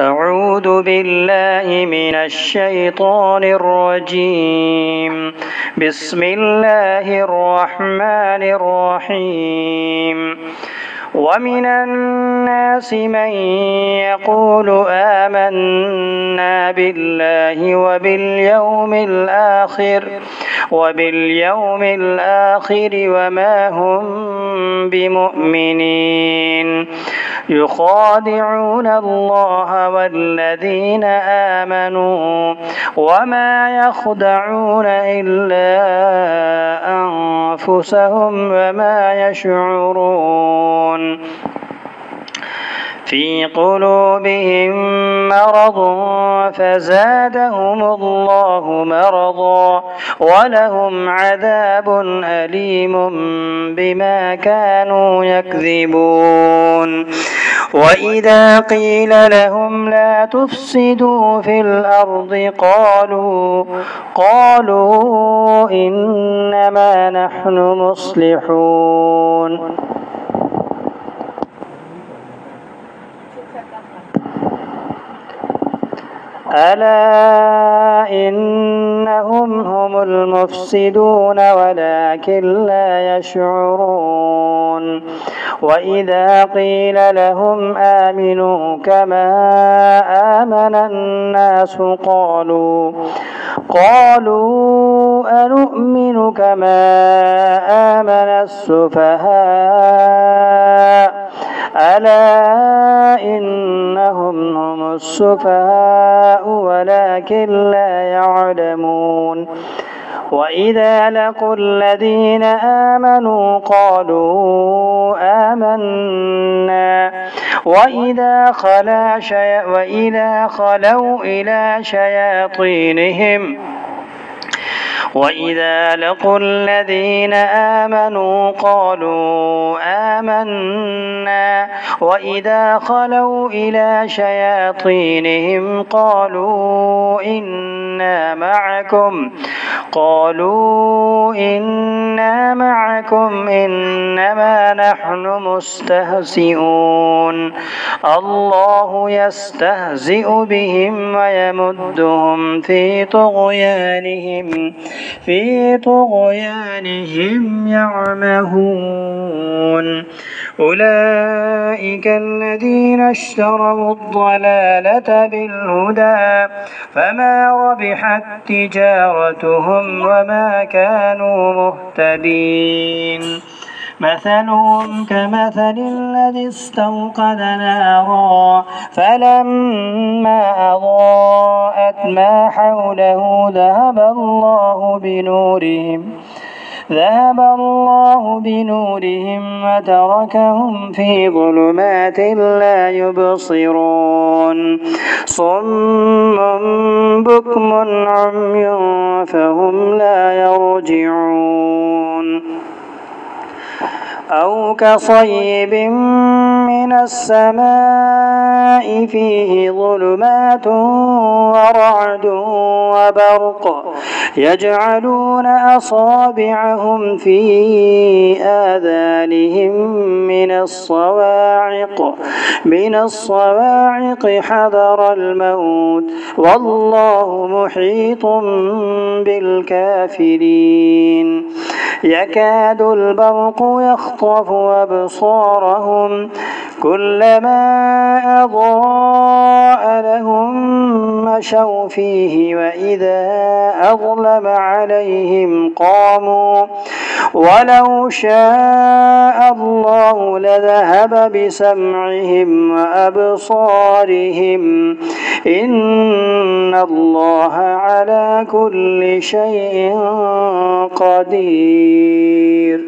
أعوذ بالله من الشيطان الرجيم. بسم الله الرحمن الرحيم. ومن الناس من يقول آمنا بالله وباليوم الآخر وما هم بمؤمنين يخادعون الله والذين آمنوا وما يخدعون إلا أنفسهم وما يشعرون. في قلوبهم مرض فزادهم الله مرضا ولهم عذاب أليم بما كانوا يكذبون. وإذا قيل لهم لا تفسدوا في الأرض قالوا إنما نحن مصلحون. ألا إنهم هم المفسدون ولكن لا يشعرون. وإذا قيل لهم آمنوا كما آمن الناس قالوا أنؤمن كما آمن السفهاء ألا إنهم هم السفهاء ولكن لا يعلمون. وإذا لقوا الذين آمنوا قالوا آمنا وإذا خلوا إلى شياطينهم وإذا لقوا الذين آمنوا قالوا آمنا وإذا خلوا إلى شياطينهم قالوا إنا معكم إنما نحن مستهزئون. الله يستهزئ بهم ويمدهم في طغيانهم يعمهون. أولئك الذين اشتروا الضلالة بالهدى فما ربحت تجارتهم وما كانوا مهتدين. مثلهم كمثل الذي استوقد نارا فلما أضاءت ما حوله ذهب الله بنورهم وتركهم في ظلمات لا يبصرون. صم بكم عمي فهم لا يرجعون. أو كصيب من السماء فيه ظلمات ورعد وبرق يجعلون أصابعهم في آذانهم من الصواعق حذر الموت والله محيط بالكافرين. يكاد البرق يخطف أبصارهم كلما أضاء لهم مشوا فيه وإذا أظلم عليهم قاموا ولو شاء الله لذهب بسمعهم وأبصارهم إن الله على كل شيء قدير.